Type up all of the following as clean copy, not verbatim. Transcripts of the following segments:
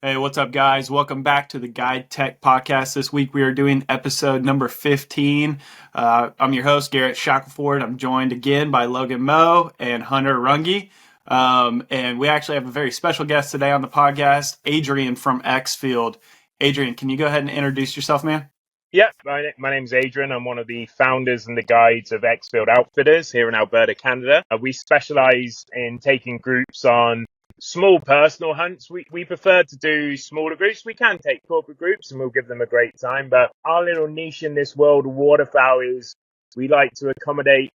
Hey, what's up, guys? Welcome back to the GuideTech Podcast. This week we are doing episode number 15. I'm your host, Garrett Shackelford. I'm joined again by Logan Meaux and Hunter Runge. And we actually have a very special guest today on the podcast, Adrian from Xfield. Adrian, can you go ahead and introduce yourself, man? Yeah, my name's Adrian. I'm one of the founders and the guides of Xfield Outfitters here in Alberta, Canada. We specialize in taking groups on small personal hunts. We prefer to do smaller groups. We can take corporate groups and we'll give them a great time. But our little niche in this world of waterfowl is we like to accommodate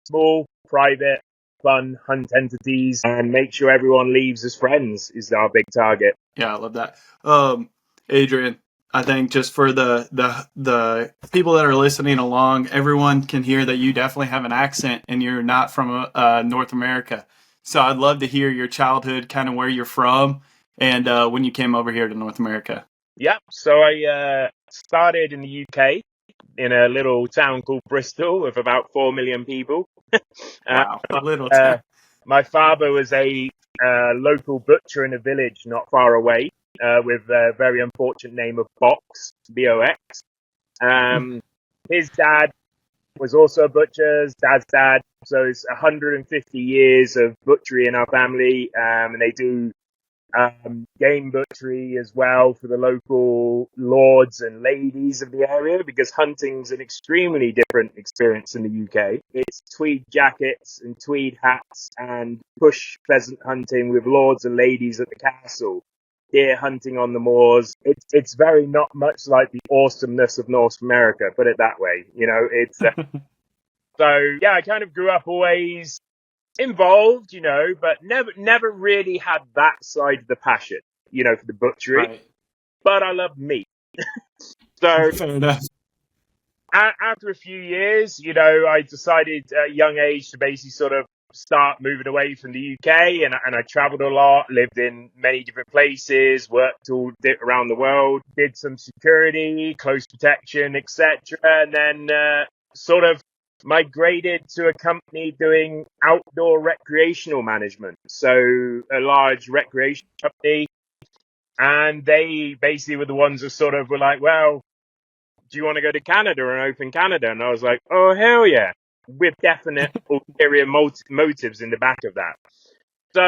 small, private, fun hunt entities and make sure everyone leaves as friends is our big target. Yeah, I love that. Adrian, I think just for the people that are listening along, everyone can hear that you definitely have an accent and you're not from North America. So I'd love to hear your childhood, kind of where you're from, and when you came over here to North America. Yeah, so I started in the UK in a little town called Bristol with about 4 million people. Wow, little town. My father was a local butcher in a village not far away with a very unfortunate name of Box, B-O-X. His dad was also a butcher's dad's dad. So it's 150 years of butchery in our family. And they do game butchery as well for the local lords and ladies of the area, because hunting's an extremely different experience in the UK. It's tweed jackets and tweed hats and bush pheasant hunting with lords and ladies at the castle. Deer hunting on the moors. It's very not much like the awesomeness of North America, put it that way. You know, it's so yeah, I kind of grew up always involved, you know, but never really had that side of the passion, you know, for the butchery. Right. But I love meat. So Fair enough. after a few years, you know, I decided at a young age to basically sort of start moving away from the UK, and I traveled a lot, lived in many different places, worked all around the world, did some security, close protection, etc., and then sort of migrated to a company doing outdoor recreational management. So a large recreation company, and they basically were the ones that sort of were like, well, do you want to go to Canada and open Canada? And I was like, oh, hell yeah, with definite ulterior motives in the back of that. So,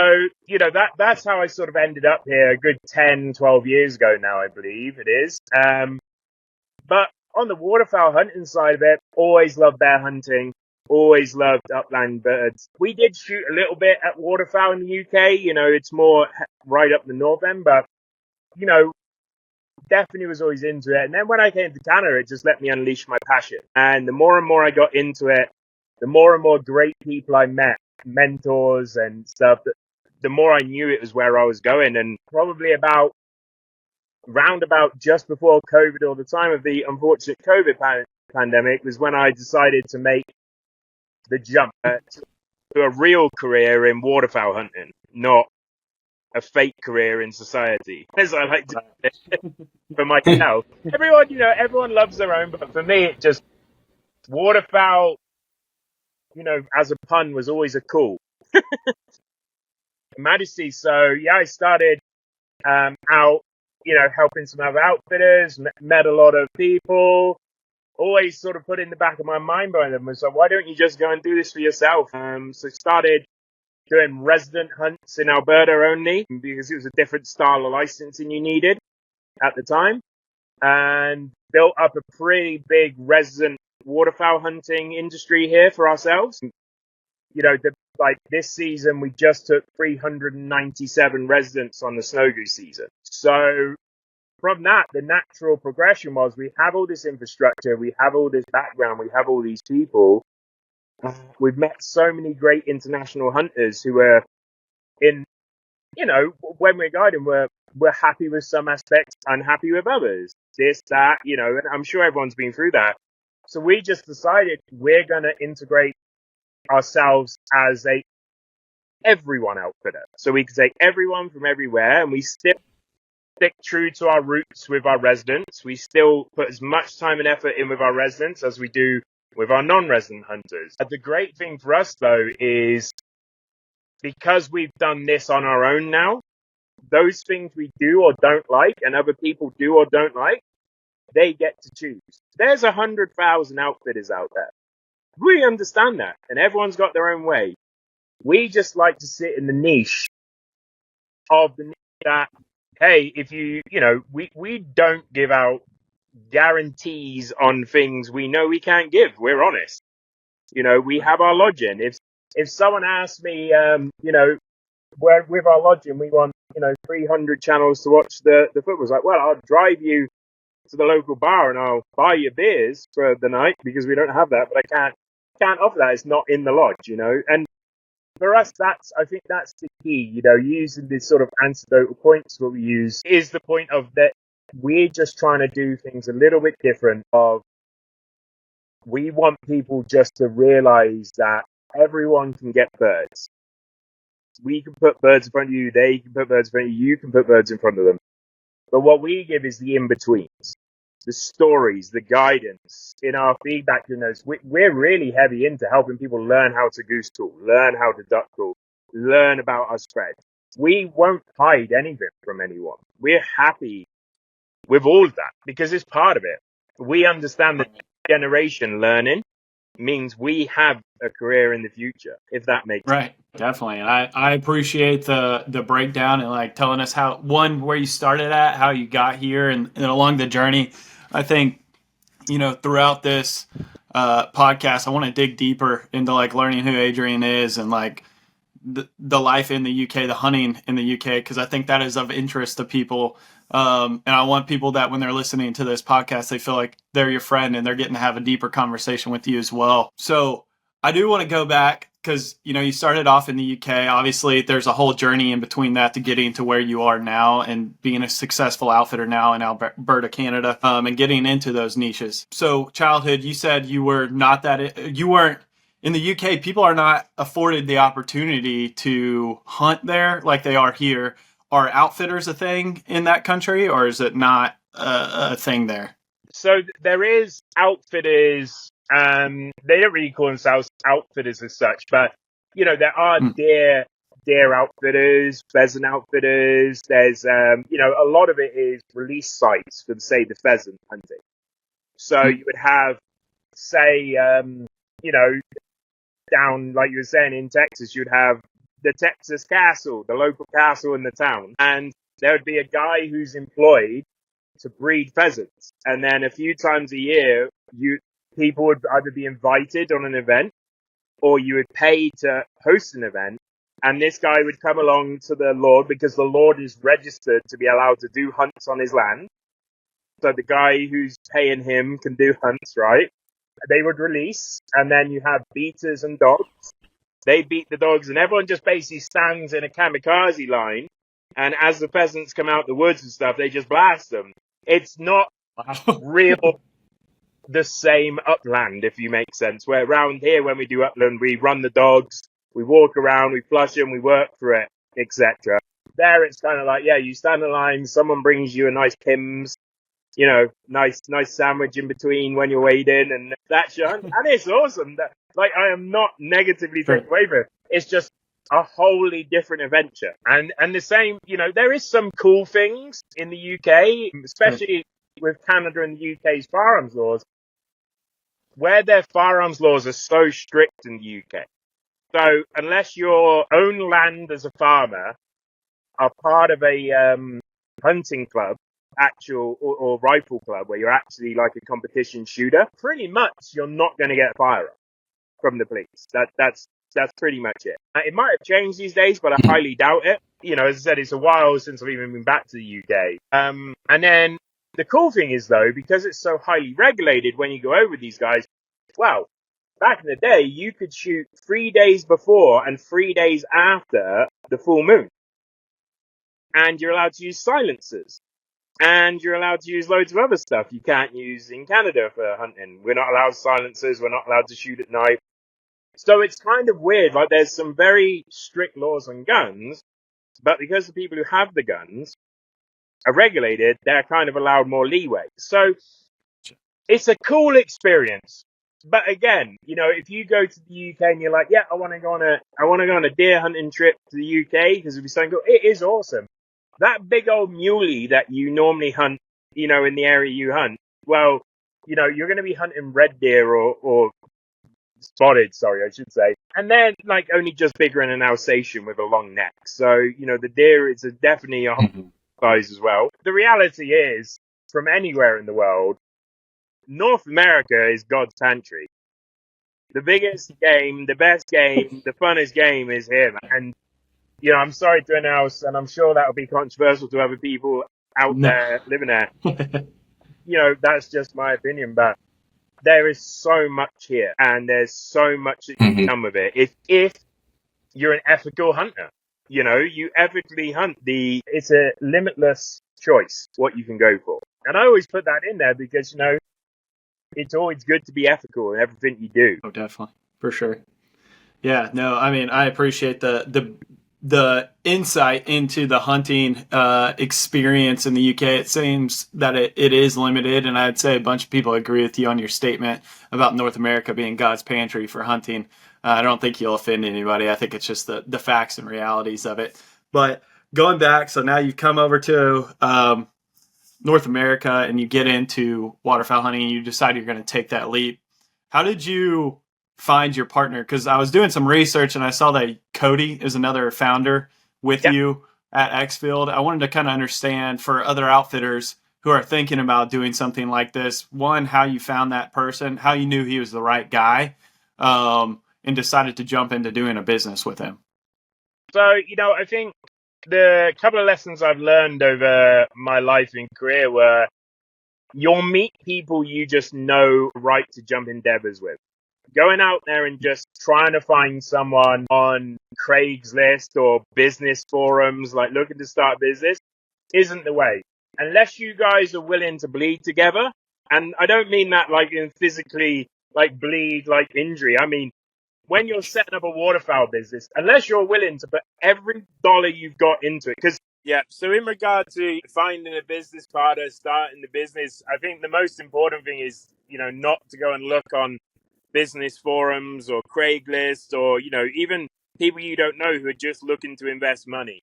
you know, that's how I sort of ended up here a good 10, 12 years ago now, I believe it is. But on the waterfowl hunting side of it, always loved bear hunting, always loved upland birds. We did shoot a little bit at waterfowl in the UK, you know, it's more right up the north end, but, you know, definitely was always into it. And then when I came to Canada, it just let me unleash my passion. And the more and more I got into it, the more and more great people I met, mentors and stuff, the more I knew it was where I was going. And probably roundabout just before COVID, or the time of the unfortunate COVID pandemic, was when I decided to make the jump to a real career in waterfowl hunting, not a fake career in society, as I like to say for myself. Everyone, you know, everyone loves their own, but for me, it just waterfowl, you know, as a pun, was always a cool majesty. So yeah, I started out, you know, helping some other outfitters, met a lot of people, always sort of put in the back of my mind by them was like, why don't you just go and do this for yourself? So started doing resident hunts in Alberta only, because it was a different style of licensing you needed at the time, and built up a pretty big resident waterfowl hunting industry here for ourselves. You know, like this season, we just took 397 residents on the snow goose season. So from that, the natural progression was we have all this infrastructure, we have all this background, we have all these people. We've met so many great international hunters who are in, you know, when we're guiding, we're happy with some aspects, unhappy with others. This, that, you know, and I'm sure everyone's been through that. So we just decided we're going to integrate ourselves as everyone outfitter. So we can take everyone from everywhere, and we still stick true to our roots with our residents. We still put as much time and effort in with our residents as we do with our non-resident hunters. The great thing for us, though, is because we've done this on our own now, those things we do or don't like and other people do or don't like, they get to choose. There's 100,000 outfitters out there. We understand that, and everyone's got their own way. We just like to sit in the niche of the niche that, hey, if we don't give out guarantees on things we know we can't give. We're honest. We have our lodging. If someone asks me, with our lodging, we want, 300 channels to watch the football. It's like, well, I'll drive you to the local bar and I'll buy you beers for the night because we don't have that, but I can't offer that. It's not in the lodge, and for us, I think that's the key, using this sort of anecdotal points what we use is the point of that we're just trying to do things a little bit different we want people just to realize that everyone can get birds. We can put birds in front of you, they can put birds in front of you, you can put birds in front of them. But what we give is the in-betweens, the stories, the guidance. In our feedback, we're really heavy into helping people learn how to goose call, learn how to duck call, learn about our spread. We won't hide anything from anyone. We're happy with all of that because it's part of it. We understand that generation learning means we have a career in the future, if that makes sense. Right, definitely. And I appreciate the breakdown and like telling us where you started at, how you got here, and along the journey. I think, throughout this podcast, I want to dig deeper into like learning who Adrian is and like the life in the UK, the hunting in the UK, because I think that is of interest to people. And I want people that when they're listening to this podcast, they feel like they're your friend and they're getting to have a deeper conversation with you as well. So I do want to go back because, you started off in the UK. Obviously, there's a whole journey in between that to getting to where you are now and being a successful outfitter now in Alberta, Canada, and getting into those niches. So childhood, you said you weren't in the UK. People are not afforded the opportunity to hunt there like they are here. Are outfitters a thing in that country, or is it not a thing there? So there is outfitters. They don't really call themselves outfitters as such, but there are deer outfitters, pheasant outfitters. There's a lot of it is release sites for say the pheasant hunting. So you would have say down like you were saying in Texas, you'd have the Texas castle, the local castle in the town, and there would be a guy who's employed to breed pheasants, and then a few times a year people would either be invited on an event or you would pay to host an event, and this guy would come along to the Lord because the Lord is registered to be allowed to do hunts on his land. So the guy who's paying him can do hunts, right? They would release, and then you have beaters and dogs. They beat the dogs, and everyone just basically stands in a kamikaze line, and as the pheasants come out the woods and stuff, they just blast them. It's not real the same upland, if you make sense. Where around here, when we do upland, we run the dogs, we walk around, we flush them, we work for it, etc. There, it's kind of like, you stand in line, someone brings you a nice Pimm's, nice sandwich in between when you're wading, and that's your hunt. And it's awesome. I am not negatively taken away from it. It's just a wholly different adventure. And the same, there is some cool things in the UK, especially with Canada and the UK's firearms laws, where their firearms laws are so strict in the UK. So unless your own land as a farmer are part of a hunting club, actual or rifle club, where you're actually like a competition shooter, pretty much you're not going to get a firearm from the police. That's pretty much it. It might have changed these days, but I highly doubt it. As I said, it's a while since I've even been back to the UK. And then the cool thing is, though, because it's so highly regulated when you go over these guys, well, back in the day, you could shoot 3 days before and 3 days after the full moon. And you're allowed to use silencers. And you're allowed to use loads of other stuff you can't use in Canada for hunting. We're not allowed silencers. We're not allowed to shoot at night. So it's kind of weird. Like, there's some very strict laws on guns, but because the people who have the guns are regulated, they're kind of allowed more leeway. So it's a cool experience. But again, if you go to the UK and you're like, I want to go on a deer hunting trip to the UK because it'd be so cool. It is awesome. that big old muley that you normally hunt, in the area you hunt, well, you're going to be hunting red deer or spotted, sorry, I should say. And they're like only just bigger than an Alsatian with a long neck. So, the deer is definitely a size as well. The reality is, from anywhere in the world, North America is God's pantry. The biggest game, the best game, the funnest game is here, man. And, I'm sorry to announce, and I'm sure that'll be controversial to other people out there living there. That's just my opinion, but there is so much here, and there's so much that you can come with it. If you're an ethical hunter, you ethically hunt it's a limitless choice what you can go for. And I always put that in there because, it's always good to be ethical in everything you do. Oh, definitely. For sure. Yeah, no, I mean, I appreciate the insight into the hunting experience in the UK. It seems that it is limited, and I'd say a bunch of people agree with you on your statement about North America being God's pantry for hunting. I don't think you'll offend anybody. I think it's just the facts and realities of it. But going back, so now you've come over to North America and you get into waterfowl hunting and you decide you're going to take that leap. How did you find your partner? Because I was doing some research and I saw that Cody is another founder with you at Xfield. I wanted to kind of understand for other outfitters who are thinking about doing something like this, one, how you found that person, how you knew he was the right guy, and decided to jump into doing a business with him. So, I think the couple of lessons I've learned over my life and career were you'll meet people you just know right to jump endeavors with. Going out there and just trying to find someone on Craigslist or business forums, like looking to start business, isn't the way. Unless you guys are willing to bleed together. And I don't mean that like in physically like bleed, like injury. I mean, when you're setting up a waterfowl business, unless you're willing to put every dollar you've got into it, because so in regard to finding a business partner, starting the business, I think the most important thing is, not to go and look on business forums or Craigslist or, even people you don't know who are just looking to invest money.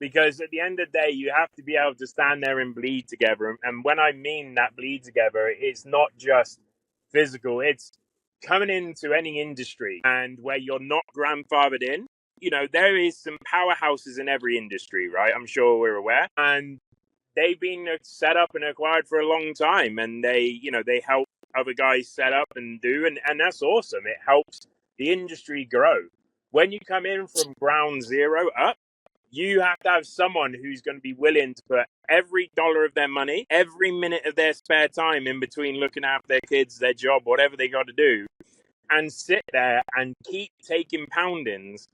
Because at the end of the day, you have to be able to stand there and bleed together. And when I mean that bleed together, it's not just physical, it's coming into any industry and where you're not grandfathered in. There is some powerhouses in every industry, right? I'm sure we're aware. And they've been set up and acquired for a long time. And they help other guys set up and do. And that's awesome. It helps the industry grow. When you come in from ground zero up, you have to have someone who's going to be willing to put every dollar of their money, every minute of their spare time in between looking after their kids, their job, whatever they got to do, and sit there and keep taking poundings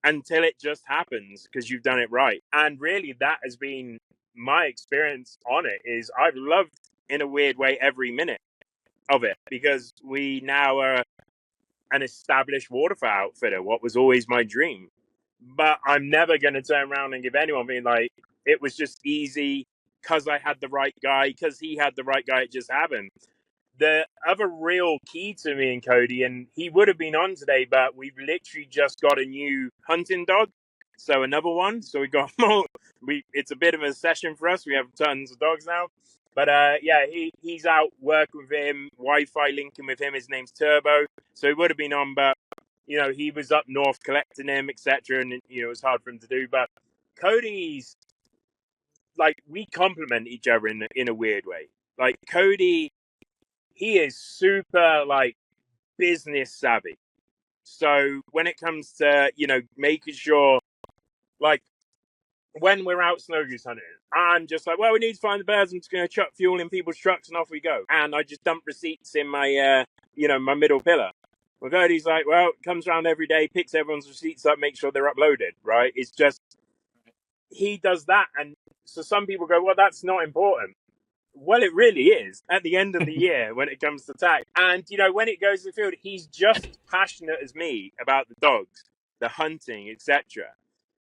until it just happens because you've done it right. And really, that has been my experience on it. Is I've loved, in a weird way, every minute of it because we now are an established waterfowl outfitter, what was always my dream. But I'm never going to turn around and give anyone being like, it was just easy because I had the right guy, because he had the right guy, it just happened. The other real key to me and Cody, and he would have been on today, but we've literally just got a new hunting dog. So another one. So we got more. It's a bit of a session for us. We have tons of dogs now. But he's out working with him, Wi-Fi linking with him. His name's Turbo. So he would have been on, but he was up north collecting him, etc. And it was hard for him to do. But Cody's like, we complement each other in a weird way. Like Cody, he is super like business savvy. So when it comes to, making sure, like when we're out snow goose hunting, I'm just like, well, we need to find the birds. I'm just going to chuck fuel in people's trucks and off we go. And I just dump receipts in my, my middle pillar. Well, Cody's like, well, comes around every day, picks everyone's receipts up, makes sure they're uploaded, right? It's just, he does that. And so some people go, well, that's not important. Well, it really is at the end of the year when it comes to tax. And, when it goes to the field, he's just as passionate as me about the dogs, the hunting, etc.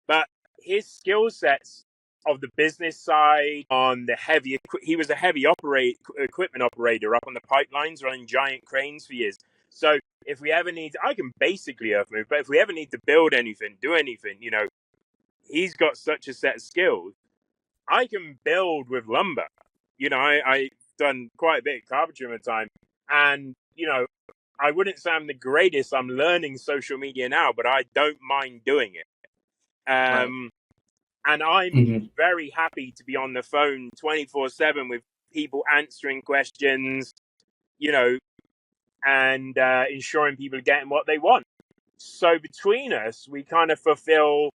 But his skill sets of the business side on the heavy, he was a heavy equipment operator up on the pipelines running giant cranes for years. So if we ever need, I can basically earth move, but if we ever need to build anything, do anything, he's got such a set of skills. I can build with lumber. You know, I've done quite a bit of carpentry in my time. And, you know, I wouldn't say I'm the greatest. I'm learning social media now, but I don't mind doing it. Right. And I'm very happy to be on the phone 24/7 with people answering questions, you know, and ensuring people are getting what they want. So between us, we kind of fulfill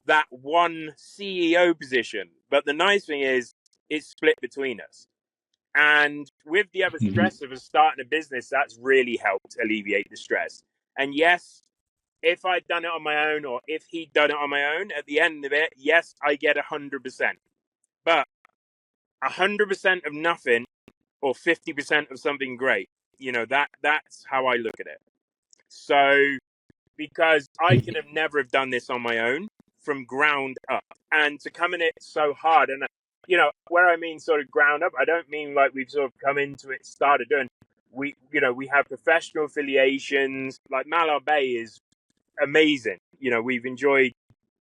that one CEO position. But the nice thing is, it's split between us. And with the other stress of us starting a business, that's really helped alleviate the stress. And yes, if I'd done it on my own, or if he'd done it on my own, at the end of it, yes, I get 100%. But 100% of nothing or 50% of something great, you know, that's how I look at it. So, because I could have never have done this on my own from ground up, and to come in it so hard, and you know, where I mean sort of ground up, I don't mean like we've sort of come into it, started doing. We, you know, we have professional affiliations. Like Malheur Bay is amazing. You know, we've enjoyed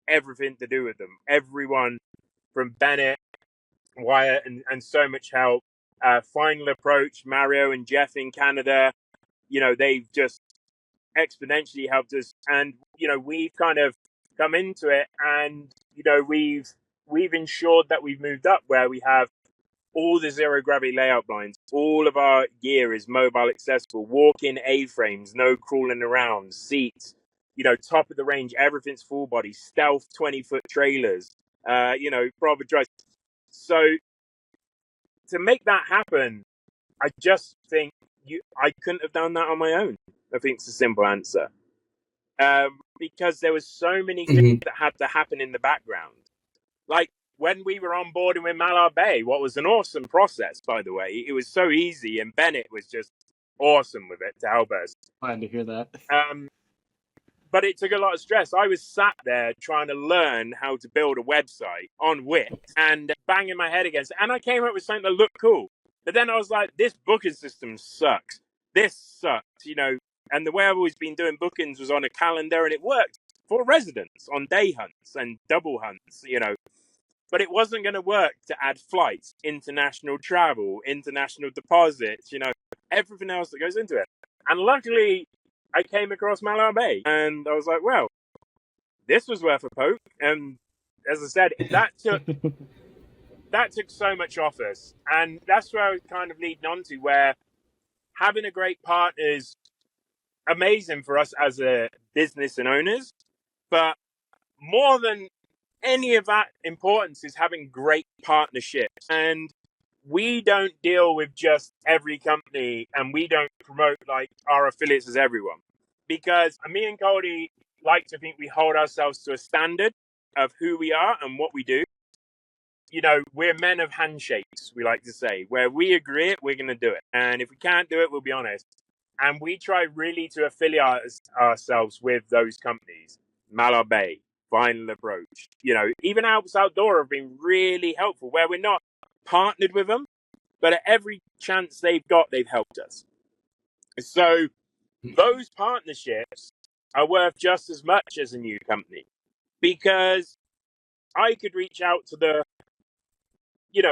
everything to do with them. Everyone from Bennett, Wyatt, and so much help. Final Approach, Mario and Jeff in Canada. You know, they've just exponentially helped us, and you know, we've kind of come into it, and you know, we've ensured that we've moved up where we have all the zero gravity layout blinds. All of our gear is mobile accessible, walk-in A-frames, no crawling around, seats, you know, top of the range, everything's full body, stealth 20-foot trailers, you know, proper drives. So to make that happen, I just think I couldn't have done that on my own. I think it's a simple answer. Because there was so many things that had to happen in the background. Like when we were on board with Malheur Bay, what was an awesome process, by the way. It was so easy, and Bennett was just awesome with it to help us. Glad to hear that. But it took a lot of stress. I was sat there trying to learn how to build a website on Wix and banging my head against it. And I came up with something that looked cool. But then I was like, this booking system sucks. This sucks, you know. And the way I've always been doing bookings was on a calendar, and it worked for residents on day hunts and double hunts, you know. But it wasn't going to work to add flights, international travel, international deposits, you know, everything else that goes into it. And luckily, I came across Malheur Bay, and I was like, well, this was worth a poke. And as I said, that took so much off us. And that's where I was kind of leading on to, where having a great partner is amazing for us as a business and owners. But more than any of that importance is having great partnerships. And we don't deal with just every company, and we don't promote like our affiliates as everyone. Because me and Cody like to think we hold ourselves to a standard of who we are and what we do. You know, we're men of handshakes, we like to say. Where we agree it, we're going to do it. And if we can't do it, we'll be honest. And we try really to affiliate ourselves with those companies. Malheur Bay, Final Approach. You know, even Alps Outdoor have been really helpful, where we're not partnered with them, but at every chance they've got, they've helped us. So those partnerships are worth just as much as a new company, because I could reach out to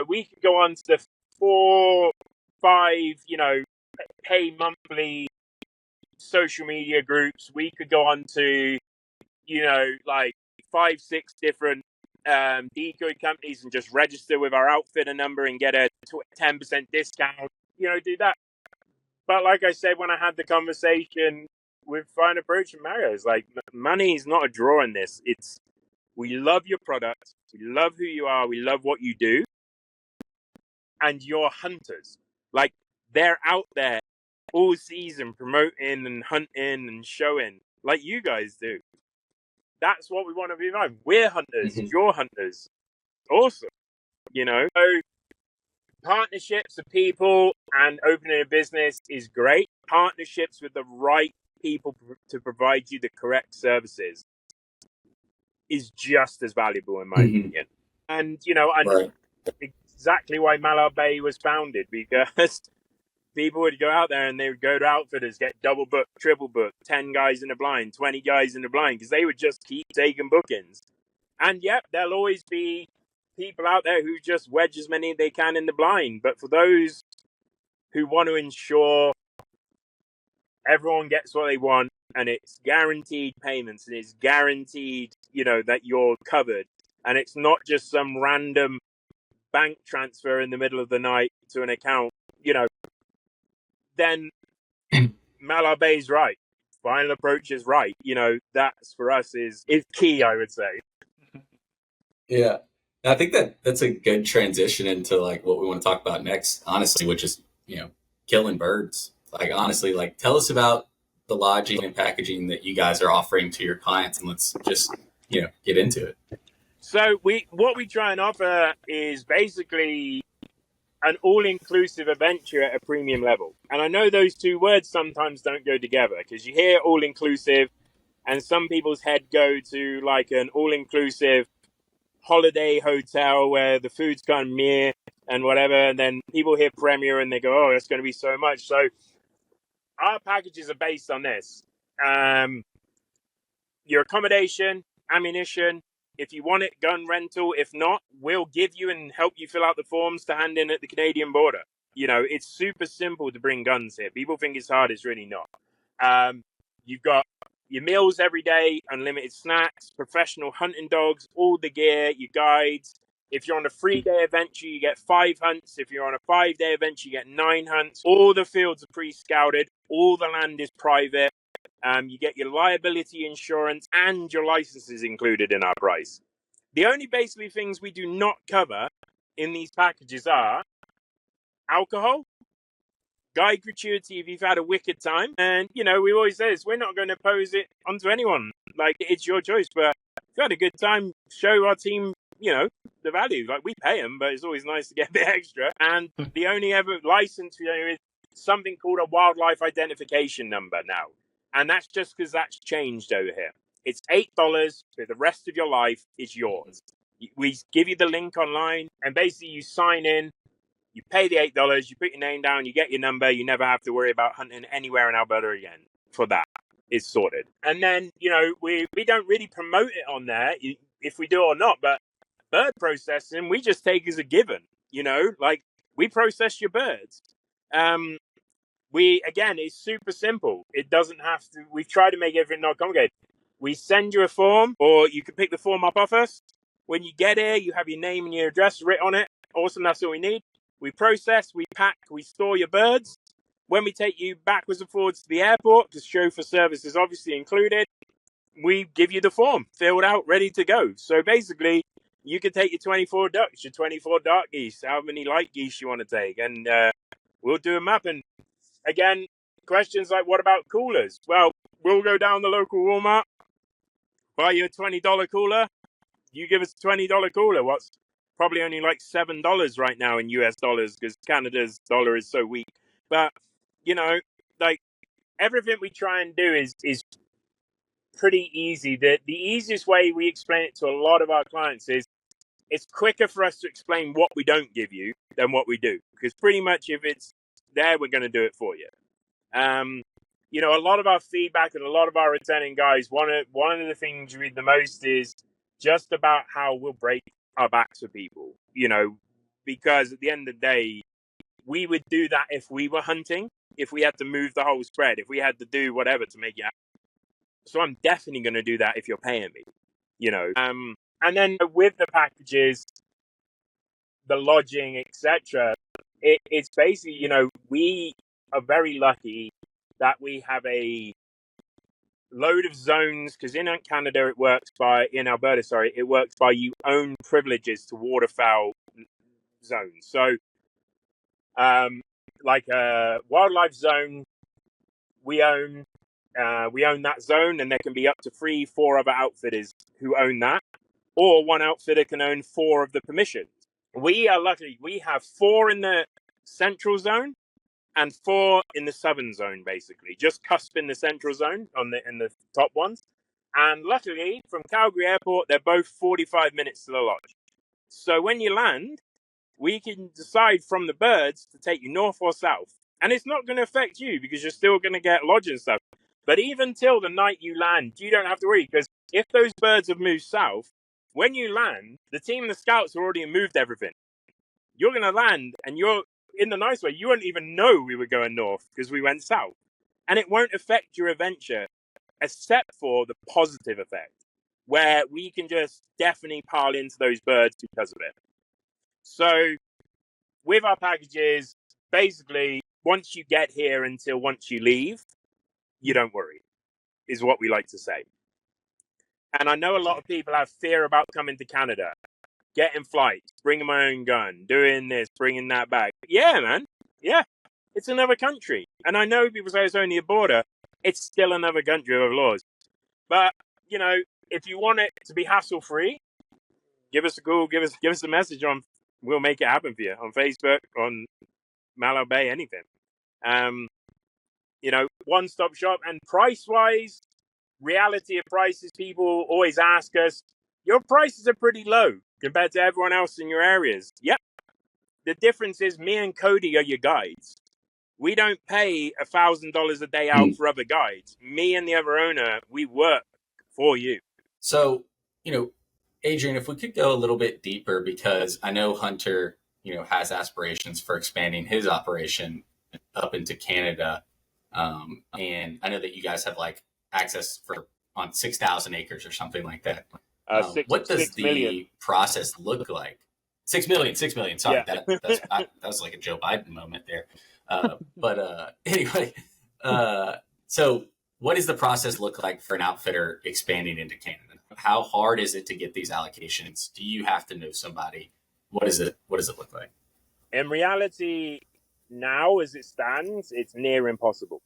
we could go on to the 4, 5, pay monthly social media groups. We could go on to, like 5, 6 different decoy companies and just register with our outfitter number and get a 10% discount, do that. But like I said, when I had the conversation with Fine Approach and Mario, it's like, money is not a draw in this. It's, we love your product. We love who you are. We love what you do. And you're hunters. Like, they're out there all season promoting and hunting and showing like you guys do. That's what we want to be like. We're hunters. You're hunters. Awesome. So partnerships with people and opening a business is great. Partnerships with the right people to provide you the correct services is just as valuable, in my opinion. And, right. Exactly why Malheur Bay was founded, because people would go out there and they would go to outfitters, get double booked, triple booked, 10 guys in a blind, 20 guys in a blind, because they would just keep taking bookings. And yep, there'll always be people out there who just wedge as many as they can in the blind. But for those who want to ensure everyone gets what they want and it's guaranteed payments and it's guaranteed, that you're covered, and it's not just some random bank transfer in the middle of the night to an account, then Malard Bay's right. Final approach is right. That's for us is key, I would say. Yeah. I think that's a good transition into like what we want to talk about next, honestly, which is, killing birds. Like, honestly, like, tell us about the lodging and packaging that you guys are offering to your clients, and let's just, get into it. So what we try and offer is basically an all-inclusive adventure at a premium level. And I know those two words sometimes don't go together, because you hear all-inclusive and some people's head go to like an all-inclusive holiday hotel where the food's kind of meh and whatever. And then people hear premier and they go, oh, that's going to be so much. So our packages are based on this. Your accommodation, ammunition, if you want it, gun rental. If not, we'll give you and help you fill out the forms to hand in at the Canadian border. It's super simple to bring guns here. People think it's hard. It's really not. You've got your meals every day, unlimited snacks, professional hunting dogs, all the gear, your guides. If you're on a 3-day adventure, you get 5 hunts. If you're on a 5-day adventure, you get 9 hunts. All the fields are pre-scouted. All the land is private. You get your liability insurance and your licenses included in our price. The only basically things we do not cover in these packages are alcohol, guide gratuity if you've had a wicked time. And, we always say this, we're not going to pose it onto anyone. Like, it's your choice. But if you had a good time, show our team, the value. Like, we pay them, but it's always nice to get a bit extra. And the only ever license, is something called a wildlife identification number now. And that's just because that's changed over here. It's $8 for the rest of your life is yours. We give you the link online, and basically you sign in, you pay the $8, you put your name down, you get your number, you never have to worry about hunting anywhere in Alberta again for that. It's sorted. And then, we don't really promote it on there, if we do or not, but bird processing, we just take as a given, like we process your birds. It's super simple. It doesn't have to, we've tried to make everything not complicated. We send you a form, or you can pick the form up off us. When you get here, you have your name and your address written on it. Awesome, that's all we need. We process, we pack, we store your birds. When we take you backwards and forwards to the airport, because chauffeur service is obviously included, we give you the form, filled out, ready to go. So basically, you can take your 24 ducks, your 24 dark geese, how many light geese you want to take, and we'll do a map. And again, questions like, what about coolers? Well, we'll go down the local Walmart, buy you a $20 cooler. You give us a $20 cooler. What's probably only like $7 right now in US dollars, because Canada's dollar is so weak. But, like, everything we try and do is pretty easy. The easiest way we explain it to a lot of our clients is it's quicker for us to explain what we don't give you than what we do. Because pretty much if it's there, we're going to do it for you. A lot of our feedback and a lot of our returning guys, one of the things you read the most is just about how we'll break our backs for people, because at the end of the day, we would do that if we were hunting, if we had to move the whole spread, if we had to do whatever to make it happen. So I'm definitely going to do that if you're paying me, and then with the packages, the lodging, etc., it's basically, we are very lucky that we have a load of zones, because in Canada in Alberta, it works by you own privileges to waterfowl zones. So, like a wildlife zone, we own that zone, and there can be up to 3-4 other outfitters who own that, or one outfitter can own 4 of the permissions. We are lucky. We have 4 in the central zone and 4 in the southern zone, basically, just cusp in the central zone in the top ones. And luckily, from Calgary Airport, they're both 45 minutes to the lodge. So when you land, we can decide from the birds to take you north or south. And it's not going to affect you because you're still going to get lodge and stuff. But even till the night you land, you don't have to worry, because if those birds have moved south, When you land, the team and the scouts already moved everything. You're going to land, and you're in the nice way. You won't even know we were going north because we went south. And it won't affect your adventure, except for the positive effect, where we can just definitely pile into those birds because of it. So with our packages, basically, once you get here until once you leave, you don't worry, is what we like to say. And I know a lot of people have fear about coming to Canada, getting flights, bringing my own gun, doing this, bringing that back. Yeah, man. Yeah. It's another country. And I know people say it's only a border. It's still another country with laws. But, you know, if you want it to be hassle-free, give us a call, give us a message on, we'll make it happen for you on Facebook, on Mallow Bay, anything. You know, one-stop shop. And price-wise, reality of prices, people always ask us, your prices are pretty low compared to everyone else in your areas. Yep. The difference is me and Cody are your guides. We don't pay $1,000 a day out for other guides. Me and the other owner, we work for you. So, you know, Adrian, if we could go a little bit deeper, because I know Hunter, you know, has aspirations for expanding his operation up into Canada. And I know that you guys have like access for on 6,000 acres or something like that. What does the million. process look like? 6 million. Sorry, Yeah. that was like a Joe Biden moment there. But anyway, so what does the process look like for an outfitter expanding into Canada? How hard is it to get these allocations? Do you have to know somebody? What does it look like? In reality, now as it stands, it's near impossible.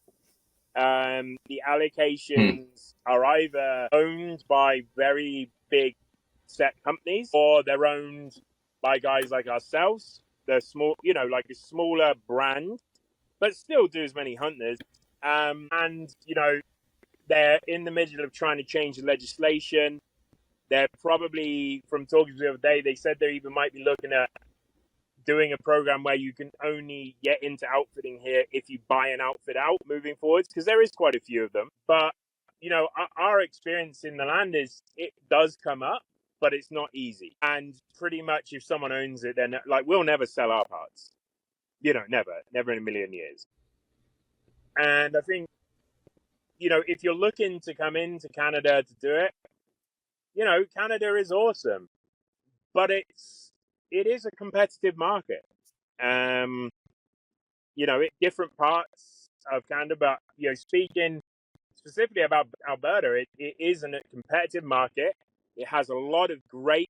The allocations are either owned by very big set companies, or they're owned by guys like ourselves. They're small, you know, like a smaller brand, but still do as many hunters. And, you know, they're in the middle of trying to change the legislation. They're probably, from talking to the other day, they said they even might be looking at doing a program where you can only get into outfitting here if you buy an outfit out moving forwards, because there is quite a few of them. But, you know, our experience in the land is it does come up, but it's not easy. And pretty much if someone owns it, then like we'll never sell our parts. You know, never in a million years. And I think, you know, if you're looking to come into Canada to do it, you know, Canada is awesome, but it is a competitive market. You know, different parts of Canada, but, you know, speaking specifically about Alberta, it is a competitive market. It has a lot of great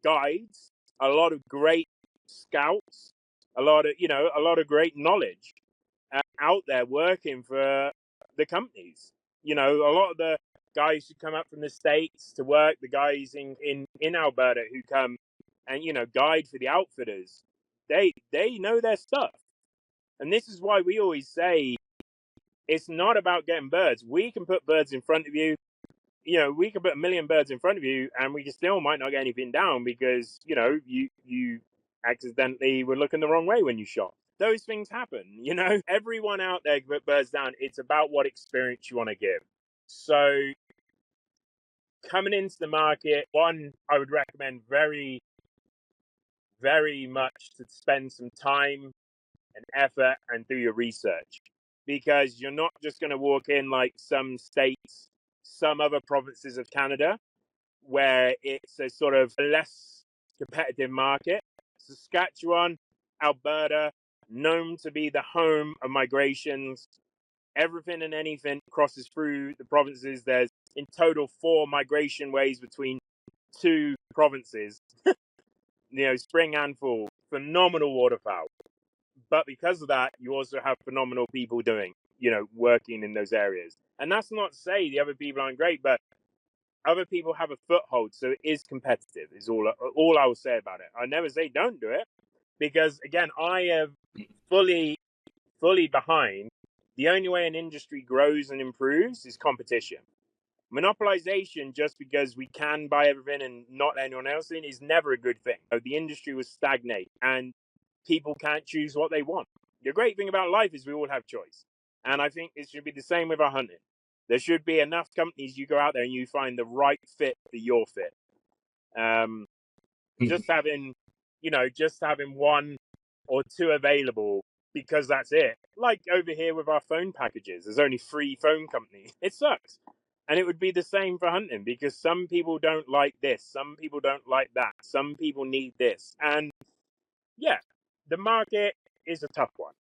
guides, a lot of great scouts, a lot of great knowledge out there working for the companies. You know, a lot of the guys who come up from the States to work, the guys in Alberta who come and, you know, guide for the outfitters, they know their stuff. And this is why we always say it's not about getting birds. We can put birds in front of you. You know, we can put 1 million birds in front of you and we still might not get anything down because, you know, you accidentally were looking the wrong way when you shot. Those things happen, you know. Everyone out there can put birds down. It's about what experience you want to give. So coming into the market, one, I would recommend very, very much to spend some time and effort and do your research, because you're not just going to walk in like some states, some other provinces of Canada, where it's a sort of less competitive market. Saskatchewan, Alberta, known to be the home of migrations. Everything and anything crosses through the provinces. There's in total 4 migration ways between 2 provinces. You know, spring and fall, phenomenal waterfowl. But because of that, you also have phenomenal people doing, you know, working in those areas. And that's not to say the other people aren't great, but other people have a foothold. So it is competitive, is all I will say about it. I never say don't do it, because, again, I am fully behind. The only way an industry grows and improves is competition. Monopolization, just because we can buy everything and not let anyone else in, is never a good thing. The industry will stagnate and people can't choose what they want. The great thing about life is we all have choice. And I think it should be the same with our hunting. There should be enough companies you go out there and you find the right fit for your fit. Just having, just having one or two available because that's it. Like over here with our phone packages, there's only 3 phone companies. It sucks. And it would be the same for hunting because some people don't like this. Some people don't like that. Some people need this. And yeah, the market is a tough one.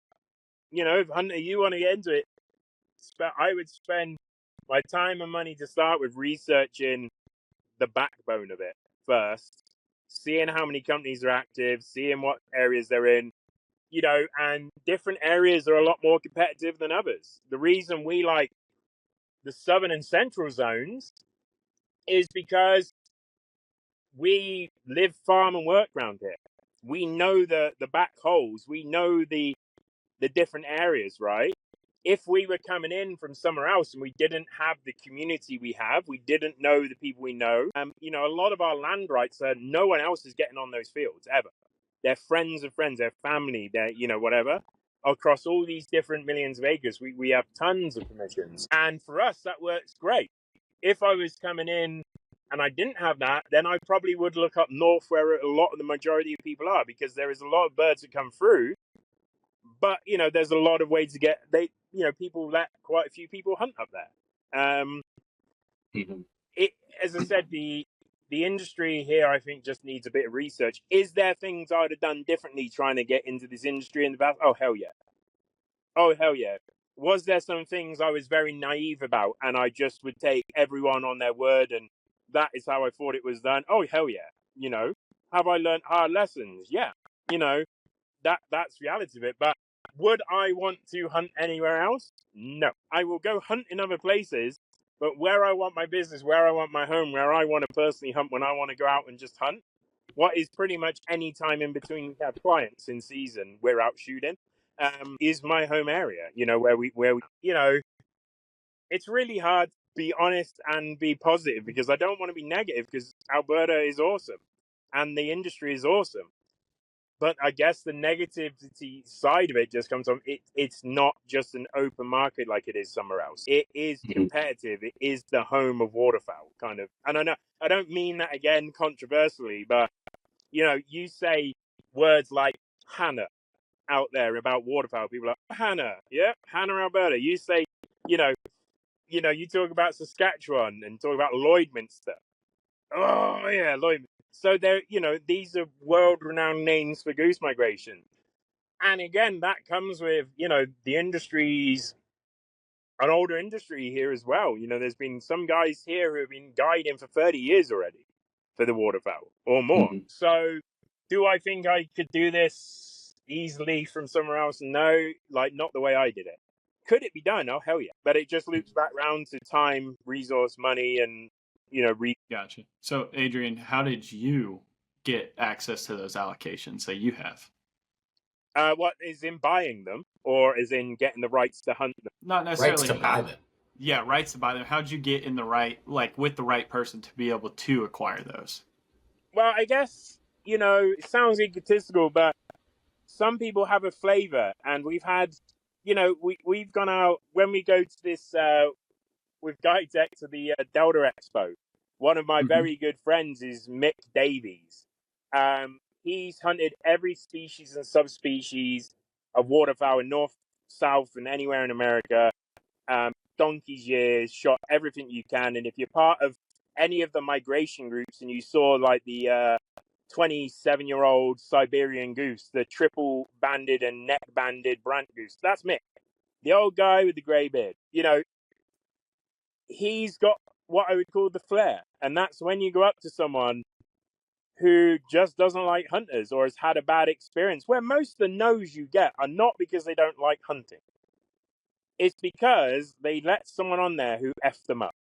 If hunter, you want to get into it, I would spend my time and money to start with researching the backbone of it first, seeing how many companies are active, seeing what areas they're in, and different areas are a lot more competitive than others. The reason we like the southern and central zones is because we live, farm, and work around here. We know the back holes. We know the different areas, right? If we were coming in from somewhere else and we didn't have the community we have, we didn't know the people we know, a lot of our land rights are no one else is getting on those fields ever. They're friends of friends, they're family, they're, whatever. Across all these different millions of acres, we have tons of permissions. And for us, that works great. If I was coming in and I didn't have that, then I probably would look up north where a lot of the majority of people are, because there is a lot of birds that come through. But, there's a lot of ways to get, people let quite a few people hunt up there. As I said, the industry here, I think, just needs a bit of research. Is there things I'd have done differently trying to get into this industry in the past? Oh, hell yeah. Oh, hell yeah. Was there some things I was very naive about and I just would take everyone on their word and that is how I thought it was done? Oh, hell yeah. Have I learned hard lessons? Yeah. That's reality of it. But would I want to hunt anywhere else? No. I will go hunt in other places, but where I want my business, where I want my home, where I want to personally hunt when I want to go out and just hunt, what is pretty much any time in between we have clients in season, we're out shooting, is my home area, where we, it's really hard to be honest and be positive because I don't want to be negative because Alberta is awesome and the industry is awesome. But I guess the negativity side of it just comes from it's not just an open market like it is somewhere else. It is competitive. It is the home of waterfowl, kind of. And I don't mean that again controversially, but you say words like Hannah out there about waterfowl. People are like, Hannah, yeah, Hannah, Alberta. You say, you talk about Saskatchewan and talk about Lloydminster. Oh yeah, Logan. So there, these are world-renowned names for goose migration, and again, that comes with the industry's an older industry here as well. There's been some guys here who have been guiding for 30 years already for the waterfowl or more. So, do I think I could do this easily from somewhere else? No, not the way I did it. Could it be done? Oh hell yeah! But it just loops back round to time, resource, money, and Gotcha. So, Adrian, how did you get access to those allocations that you have? What is in buying them, or is in getting the rights to hunt them? Not necessarily rights to buy them. Yeah, rights to buy them. How'd you get in the right, with the right person to be able to acquire those? Well, I guess it sounds egotistical, but some people have a flavor, and we've had, we've gone out when we go to this. With GuideTech to the Delta Expo. One of my very good friends is Mick Davies. He's hunted every species and subspecies of waterfowl in North, South, and anywhere in America. Donkey's years, shot everything you can. And if you're part of any of the migration groups and you saw the 27-year-old Siberian goose, the triple banded and neck banded brant goose, that's Mick. The old guy with the grey beard. He's got what I would call the flair. And that's when you go up to someone who just doesn't like hunters or has had a bad experience, where most of the no's you get are not because they don't like hunting. It's because they let someone on there who effed them up,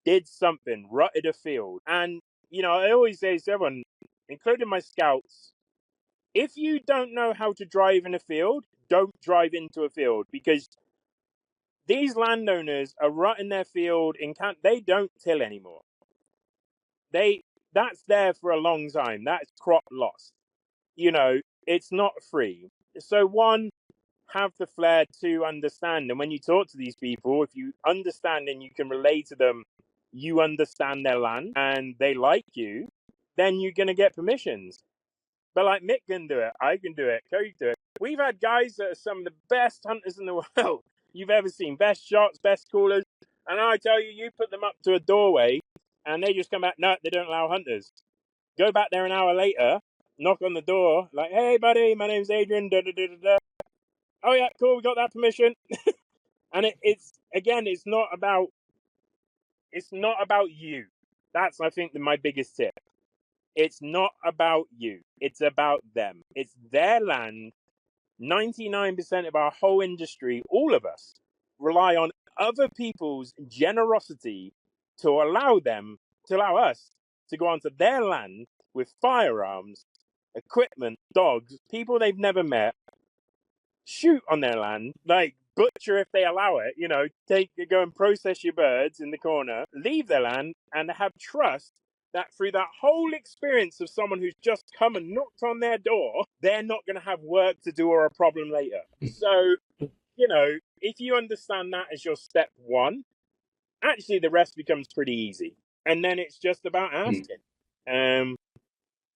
did something, rutted a field. And, I always say to everyone, including my scouts, if you don't know how to drive in a field, don't drive into a field, because these landowners are rutting their field they don't till anymore. That's there for a long time. That's crop lost. It's not free. So one, have the flair to understand. And when you talk to these people, if you understand and you can relate to them, you understand their land and they like you, then you're going to get permissions. But like Mick can do it, I can do it, Cody can do it. We've had guys that are some of the best hunters in the world you've ever seen. Best shots, best callers. And I tell you, you put them up to a doorway and they just come back, no, they don't allow hunters. Go back there an hour later, knock on the door, like, hey, buddy, my name's Adrian, da da da da da. Oh, yeah, cool, we got that permission. And it's not about you. That's, I think, my biggest tip. It's not about you. It's about them. It's their land. 99% of our whole industry, all of us, rely on other people's generosity to allow us to go onto their land with firearms, equipment, dogs, people they've never met, shoot on their land, like butcher if they allow it, go and process your birds in the corner, leave their land, and have trust that through that whole experience of someone who's just come and knocked on their door, they're not going to have work to do or a problem later. So, if you understand that as your step one, actually the rest becomes pretty easy. And then it's just about asking.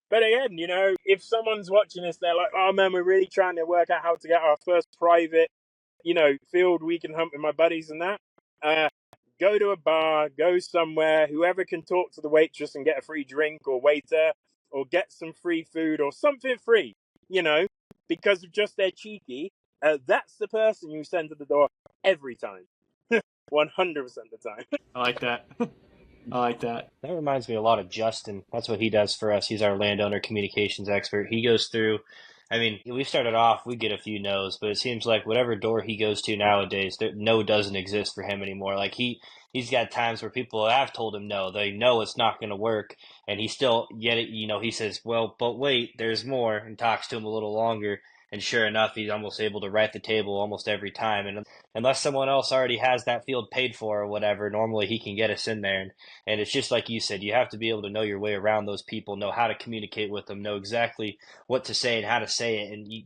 But again, if someone's watching this, they're like, oh man, we're really trying to work out how to get our first private, field we can hunt with my buddies and that. Go to a bar, go somewhere, whoever can talk to the waitress and get a free drink or waiter or get some free food or something free, because of just they're cheeky. That's the person you send to the door every time. 100% of the time. I like that. I like that. That reminds me a lot of Justin. That's what he does for us. He's our landowner communications expert. He goes through, we started off, we get a few no's, but it seems like whatever door he goes to nowadays, no doesn't exist for him anymore. Like he's got times where people have told him no, they know it's not going to work, and he still, he says, well, but wait, there's more, and talks to him a little longer. And sure enough, he's almost able to right the table almost every time. And unless someone else already has that field paid for or whatever, normally he can get us in there. And it's just like you said, you have to be able to know your way around those people, know how to communicate with them, know exactly what to say and how to say it. And you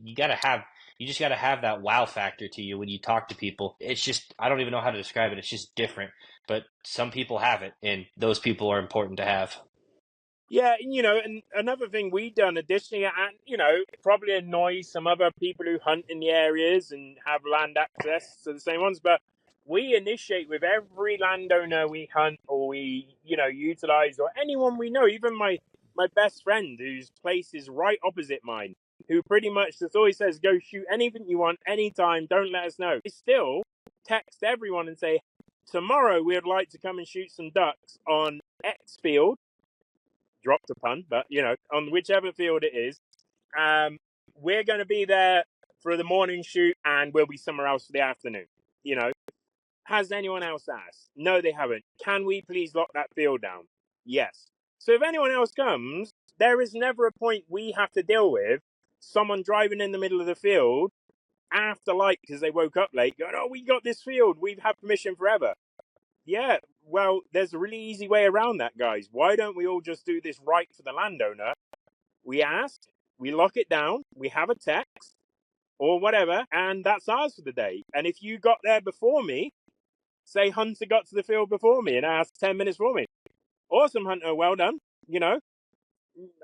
just got to have that wow factor to you when you talk to people. It's just, I don't even know how to describe it. It's just different. But some people have it, and those people are important to have. Yeah, and another thing we've done additionally, and, probably annoy some other people who hunt in the areas and have land access to the same ones, but we initiate with every landowner we hunt or we, utilize, or anyone we know, even my best friend whose place is right opposite mine, who pretty much just always says, go shoot anything you want, anytime, don't let us know. I still text everyone and say, tomorrow we'd like to come and shoot some ducks on X field. Dropped a pun, but on whichever field it is, we're going to be there for the morning shoot, and we'll be somewhere else for the afternoon. Has anyone else asked? No, they haven't. Can we please lock that field down? Yes. So if anyone else comes, there is never a point we have to deal with someone driving in the middle of the field after light because they woke up late, going, "Oh, we got this field. We've had permission forever." Yeah, well, there's a really easy way around that, guys. Why don't we all just do this right for the landowner? We ask, we lock it down, we have a text, or whatever, and that's ours for the day. And if you got there before me, say Hunter got to the field before me and asked 10 minutes for me. Awesome, Hunter, well done.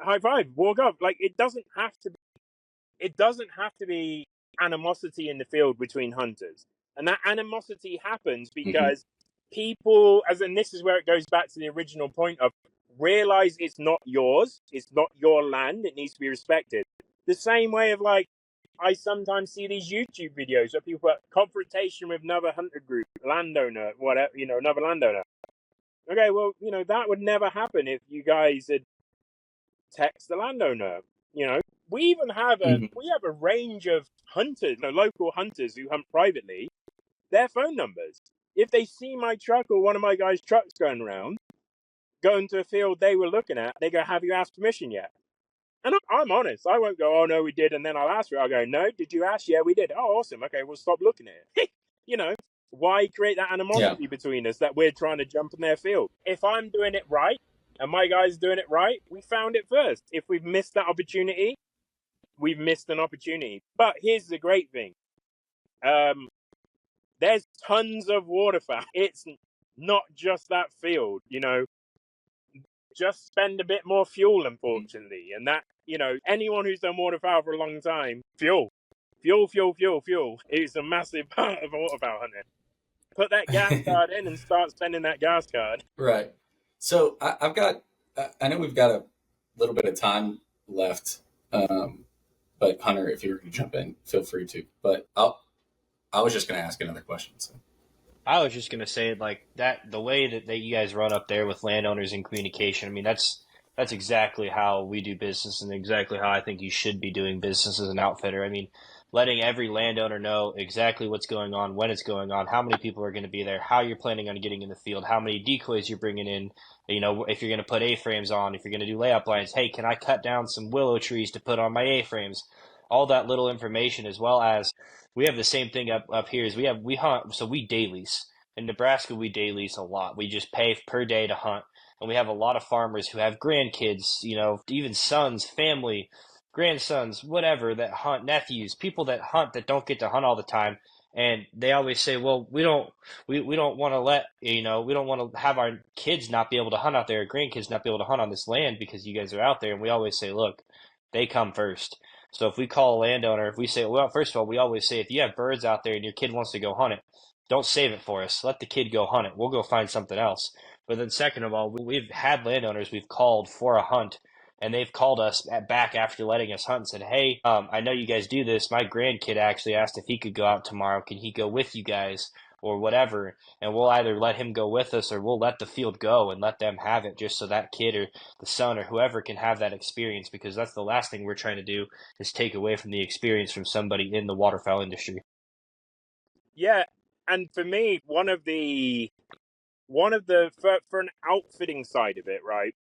High five, walk up. Like, it doesn't have to be animosity in the field between hunters. And that animosity happens because people, this is where it goes back to the original point of realize it's not yours, it's not your land, it needs to be respected. The same way of I sometimes see these YouTube videos where people have confrontation with another hunter group, landowner, whatever, another landowner. Okay, well, that would never happen if you guys had text the landowner. We even have a range of hunters, local hunters who hunt privately, their phone numbers. If they see my truck or one of my guys' trucks going around, going to a field they were looking at, they go, have you asked permission yet? And I'm honest. I won't go, oh, no, we did, and then I'll ask her. I'll go, no, did you ask? Yeah, we did. Oh, awesome. Okay, we'll stop looking at it. Why create that animosity between us that we're trying to jump in their field? If I'm doing it right and my guy's doing it right, we found it first. If we've missed that opportunity, we've missed an opportunity. But here's the great thing. There's tons of waterfowl. It's not just that field, just spend a bit more fuel, unfortunately. And that, anyone who's done waterfowl for a long time, fuel. It's a massive part of waterfowl hunting. Put that gas card in and start spending that gas card. Right. So I know we've got a little bit of time left, but Hunter, if you were going to jump in, feel free to. But I was just going to ask another question. So. I was just gonna say, like, that the way that you guys run up there with landowners and communication. I mean, that's exactly how we do business, and exactly how I think you should be doing business as an outfitter. I mean, letting every landowner know exactly what's going on, when it's going on, how many people are going to be there, how you're planning on getting in the field, how many decoys you're bringing in. If you're going to put A-frames on, if you're going to do layup lines, hey, can I cut down some willow trees to put on my A-frames? All that little information, as well as we have the same thing up here. Is we hunt, so we day lease. In Nebraska, we day lease a lot. We just pay per day to hunt, and we have a lot of farmers who have grandkids, even sons, family, grandsons, whatever, that hunt, nephews, people that hunt that don't get to hunt all the time. And they always say, well, we don't want to let, we don't want to have our kids not be able to hunt out there, or grandkids not be able to hunt on this land because you guys are out there. And we always say, look, they come first. So if we call a landowner, if we say, well, first of all, we always say, if you have birds out there and your kid wants to go hunt it, don't save it for us. Let the kid go hunt it. We'll go find something else. But then second of all, we've had landowners we've called for a hunt, and they've called us back after letting us hunt and said, hey, I know you guys do this. My grandkid actually asked if he could go out tomorrow. Can he go with you guys or whatever? And we'll either let him go with us, or we'll let the field go and let them have it, just so that kid or the son or whoever can have that experience, because that's the last thing we're trying to do, is take away from the experience from somebody in the waterfowl industry. Yeah. And for me, one of the for an outfitting side of it, right,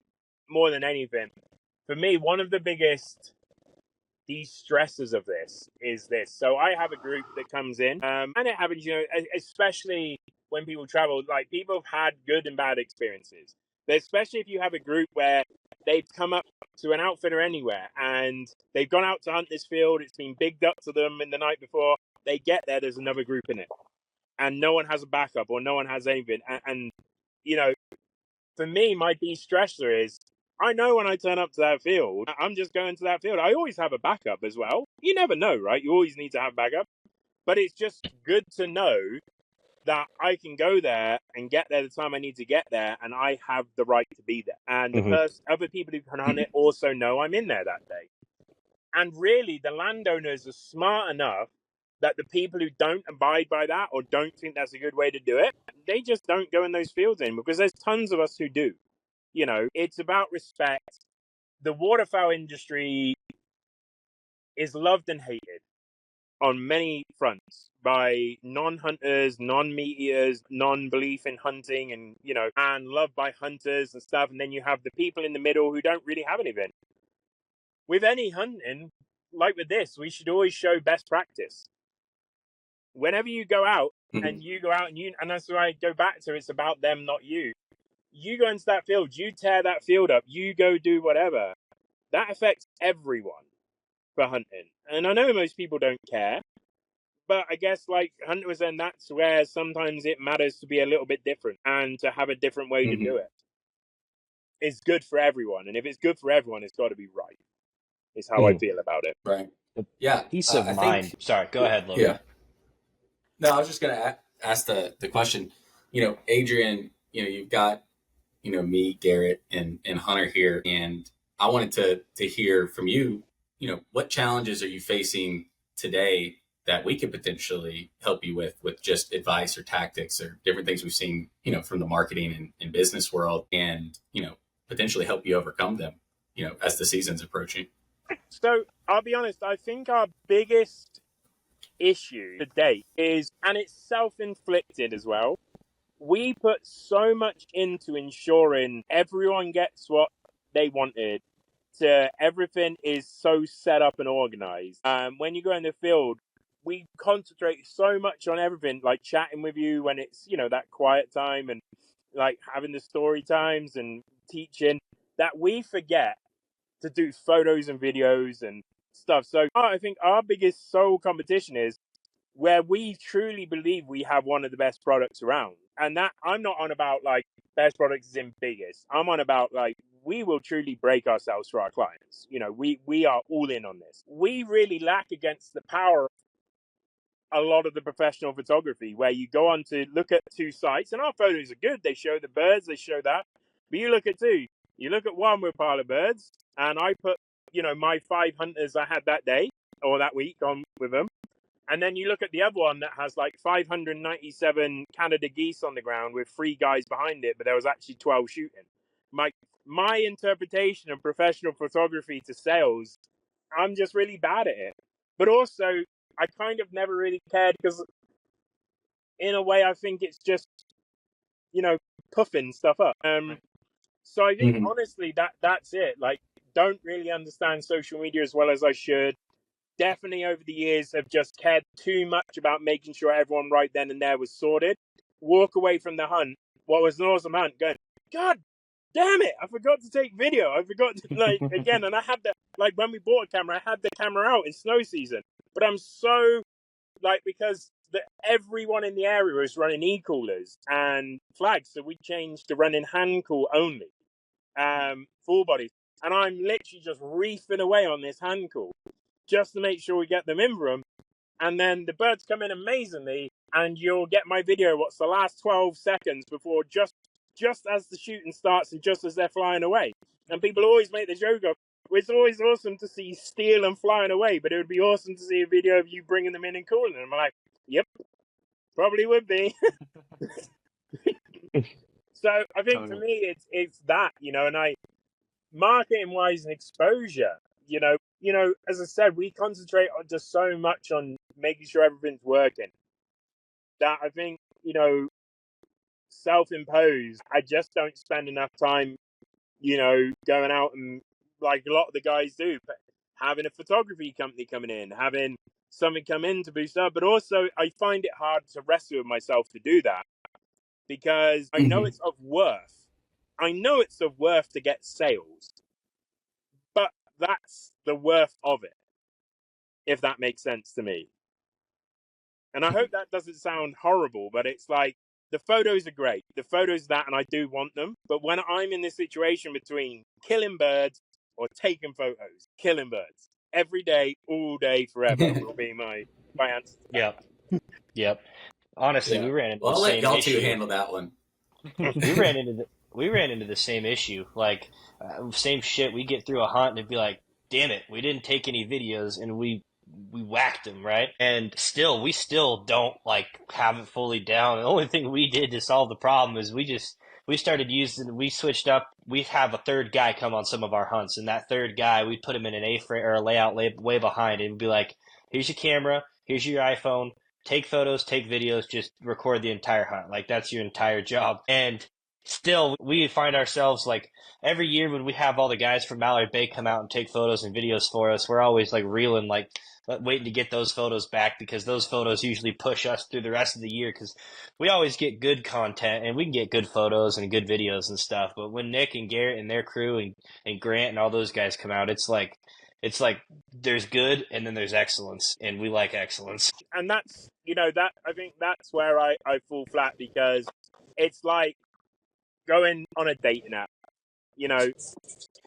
more than anything, for me, one of the biggest de-stressors of this is this. So I have a group that comes in, and it happens, especially when people travel, like, people have had good and bad experiences. But especially if you have a group where they've come up to an outfitter anywhere and they've gone out to hunt this field, it's been bigged up to them in the night before, they get there, there's another group in it. And no one has a backup, or no one has anything. And for me, my de-stressor is, I know when I turn up to that field, I'm just going to that field. I always have a backup as well. You never know, right? You always need to have backup. But it's just good to know that I can go there and get there the time I need to get there, and I have the right to be there. And the other people who can hunt it also know I'm in there that day. And really, the landowners are smart enough that the people who don't abide by that, or don't think that's a good way to do it, they just don't go in those fields anymore, because there's tons of us who do. It's about respect. The waterfowl industry is loved and hated on many fronts by non-hunters, non-meat eaters, non-belief in hunting, and loved by hunters and stuff. And then you have the people in the middle who don't really have anything. With any hunting, like with this, we should always show best practice. Whenever you go out, and you go out and that's why I go back to, it's about them, not you. You go into that field, you tear that field up, you go do whatever. That affects everyone for hunting. And I know most people don't care, but I guess, like Hunter was saying, that's where sometimes it matters to be a little bit different and to have a different way to do it. It's good for everyone. And if it's good for everyone, it's got to be right, is how I feel about it. Right. Yeah. Peace of mind. Sorry, go ahead, Logan. Yeah. No, I was just going to ask the question. Adrian, you've got, me, Garrett, and Hunter here, and I wanted to hear from you. What challenges are you facing today that we could potentially help you with just advice or tactics or different things we've seen, from the marketing and business world, and potentially help you overcome them, as the season's approaching. So I'll be honest. I think our biggest issue to date is, and it's self-inflicted as well, we put so much into ensuring everyone gets what they wanted, to everything is so set up and organized. When you go in the field, we concentrate so much on everything, like chatting with you when it's that quiet time, and like having the story times and teaching, that we forget to do photos and videos and stuff. So I think our biggest sole competition is where we truly believe we have one of the best products around. And that, I'm not on about like best products as in biggest. I'm on about like we will truly break ourselves for our clients. You know, we are all in on this. We really lack against the power of a lot of the professional photography, where you go on to look at two sites, and our photos are good. They show the birds, they show that. But you look at two. You look at one with a pile of birds, and I put, you know, my 5 hunters I had that day or that week on with them. And then you look at the other one that has like 597 Canada geese on the ground with 3 guys behind it, but there was actually 12 shooting. My interpretation of professional photography to sales, I'm just really bad at it. But also, I kind of never really cared, because in a way, I think it's just, you know, puffing stuff up. So I think honestly that's it. Like, don't really understand social media as well as I should. Definitely over the years have just cared too much about making sure everyone right then and there was sorted. Walk away from the hunt, what was an awesome hunt, going, God damn it, I forgot to take video. I forgot to, like, again, and I had the, like, when we bought a camera, I had the camera out in snow season. But I'm so, like, because everyone in the area was running e-coolers and flags, so we changed to running hand cool only, full bodies. And I'm literally just reefing away on this hand cool just to make sure we get them in room. And then the birds come in amazingly, and you'll get my video, what's the last 12 seconds before just as the shooting starts and just as they're flying away. And people always make the joke of, it's always awesome to see steal them flying away, but it would be awesome to see a video of you bringing them in and cooling them. I'm like, yep, probably would be. So I think for me, it's that, you know, and marketing wise and exposure, you know, as I said, we concentrate on just so much on making sure everything's working that I think, you know, self-imposed, I just don't spend enough time, you know, going out and, like a lot of the guys do, but having a photography company coming in, having something come in to boost up. But also I find it hard to wrestle with myself to do that, because I know it's of worth. I know it's of worth to get sales, but that's the worth of it, if that makes sense to me. And I hope that doesn't sound horrible, but it's like, the photos are great. The photos that, and I do want them. But when I'm in this situation between killing birds or taking photos, killing birds every day, all day, forever will be my answer to that. Yep. Honestly, we ran into the I'll let same y'all issue. two handle that one. we ran into the same issue. Like, same shit. We get through a hunt and it'd be like, damn it, we didn't take any videos, and we whacked them, right? And we still don't like have it fully down. The only thing we did to solve the problem is we switched up. We have a third guy come on some of our hunts, and that third guy, we put him in an A-frame or a layout way behind it, and be like, here's your camera, here's your iPhone, take photos, take videos, just record the entire hunt. Like, that's your entire job. And still, we find ourselves, like, every year when we have all the guys from Mallard Bay come out and take photos and videos for us, we're always like reeling, like, waiting to get those photos back, because those photos usually push us through the rest of the year, because we always get good content and we can get good photos and good videos and stuff. But when Nick and Garrett and their crew and Grant and all those guys come out, it's like there's good and then there's excellence, and we like excellence. And that's, you know, that I think that's where I fall flat, because it's like going on a dating app. You know,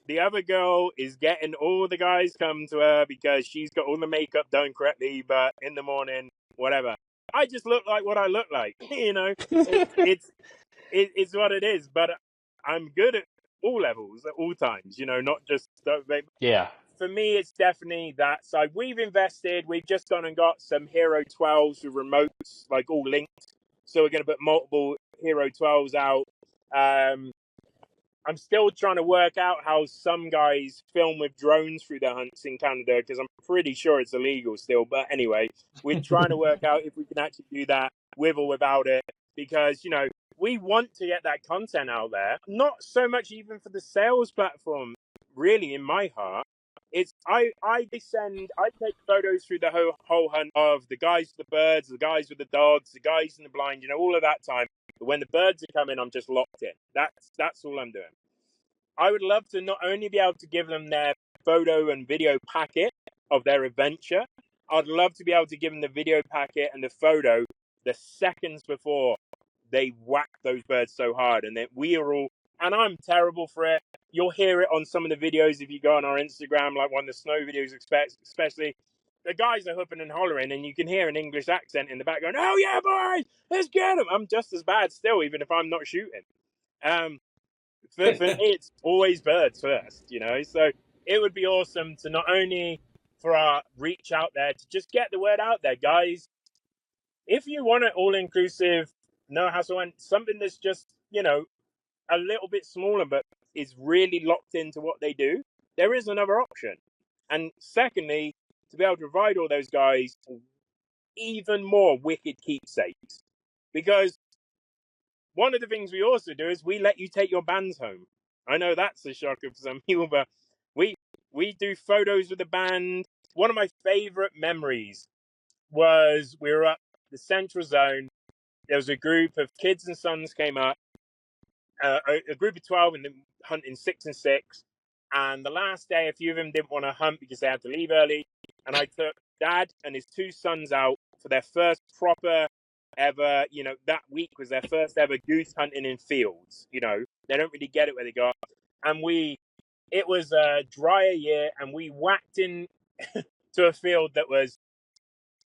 the other girl is getting all the guys come to her because she's got all the makeup done correctly, but in the morning, whatever. I just look like what I look like. You know, it's what it is. But I'm good at all levels, at all times. You know, not just Yeah. For me, it's definitely that side. We've invested. We've just gone and got some Hero 12s with remotes, like all linked. So we're going to put multiple Hero 12s out. I'm still trying to work out how some guys film with drones through their hunts in Canada, because I'm pretty sure it's illegal still. But anyway, we're trying to work out if we can actually do that with or without it, because, you know, we want to get that content out there. Not so much even for the sales platform, really, in my heart. It's I take photos through the whole hunt of the guys with the birds, the guys with the dogs, the guys in the blind, you know, all of that time. But when the birds are coming, I'm just locked in. That's all I'm doing. I would love to not only be able to give them their photo and video packet of their adventure, I'd love to be able to give them the video packet and the photo the seconds before they whack those birds so hard, and that we are all and I'm terrible for it. You'll hear it on some of the videos if you go on our Instagram, like one of the snow videos, especially. The guys are hooping and hollering, and you can hear an English accent in the back going, "Oh yeah, boys, let's get them." I'm just as bad still, even if I'm not shooting. For me, it's always birds first, you know. So it would be awesome to not only for our reach out there to just get the word out there, guys. If you want it all inclusive, no hassle, and something that's just, you know, a little bit smaller but is really locked into what they do, there is another option. And secondly, to be able to provide all those guys even more wicked keepsakes. Because one of the things we also do is we let you take your bands home. I know that's a shocker for some people, but we do photos with the band. One of my favorite memories was we were up the central zone. There was a group of kids and sons came up, a group of 12 and hunting 6 and 6. And the last day, a few of them didn't want to hunt because they had to leave early. And I took Dad and his 2 sons out for their first proper ever, you know, that week was their first ever goose hunting in fields. You know, they don't really get it where they go. And it was a drier year, and we whacked in to a field that was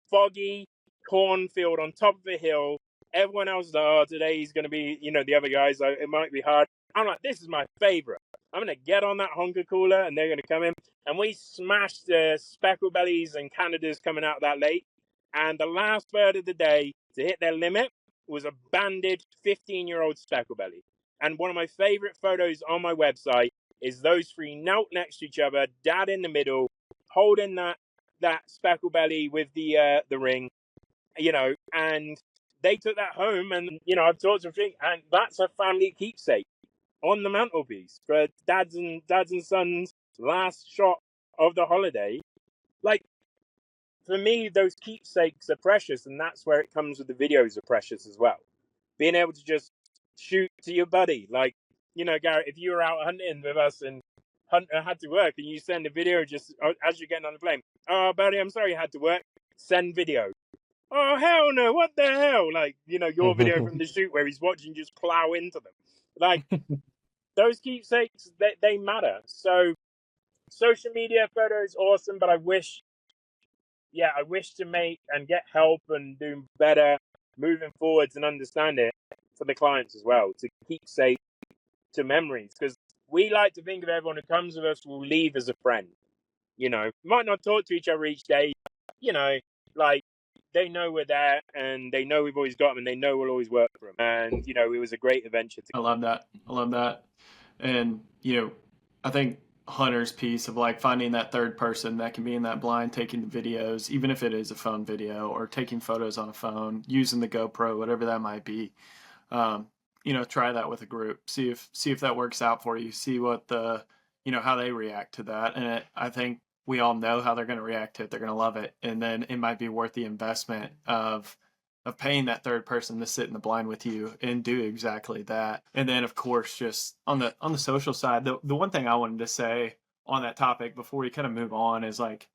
foggy, cornfield on top of a hill. Everyone else is like, oh, today's going to be, you know, the other guys, like, it might be hard. I'm like, this is my favorite. I'm going to get on that honker cooler, and they're going to come in. And we smashed the speckled bellies and Canadas coming out of that lake. And the last bird of the day to hit their limit was a banded 15-year-old speckled belly. And one of my favorite photos on my website is those 3 knelt next to each other, Dad in the middle, holding that speckled belly with the ring, you know, and they took that home. And, you know, I've talked to them, and that's a family keepsake on the mantelpiece for dads and sons' last shot of the holiday. Like, for me, those keepsakes are precious, and that's where it comes with the videos are precious as well. Being able to just shoot to your buddy, like, you know, Garrett, if you were out hunting with us and Hunter had to work, and you send a video just as you're getting on the plane, "Oh, buddy, I'm sorry you had to work. Send video." "Oh, hell no, what the hell?" Like, you know, your video from the shoot where he's watching just plow into them. Like, those keepsakes, they matter. So social media photos awesome, but I wish to make and get help and do better moving forwards and understand it for the clients as well, to keep safe to memories. Because we like to think of everyone who comes with us will leave as a friend. You know, might not talk to each other each day, you know, like, they know we're there, and they know we've always got them, and they know we'll always work for them. And, you know, it was a great adventure. I love that. And, you know, I think Hunter's piece of like finding that third person that can be in that blind, taking the videos, even if it is a phone video or taking photos on a phone, using the GoPro, whatever that might be. You know, try that with a group, see if that works out for you, see what you know, how they react to that. And I think we all know how they're going to react to it. They're going to love it. And then it might be worth the investment of paying that third person to sit in the blind with you and do exactly that. And then, of course, just on the social side, the one thing I wanted to say on that topic before we kind of move on is, like,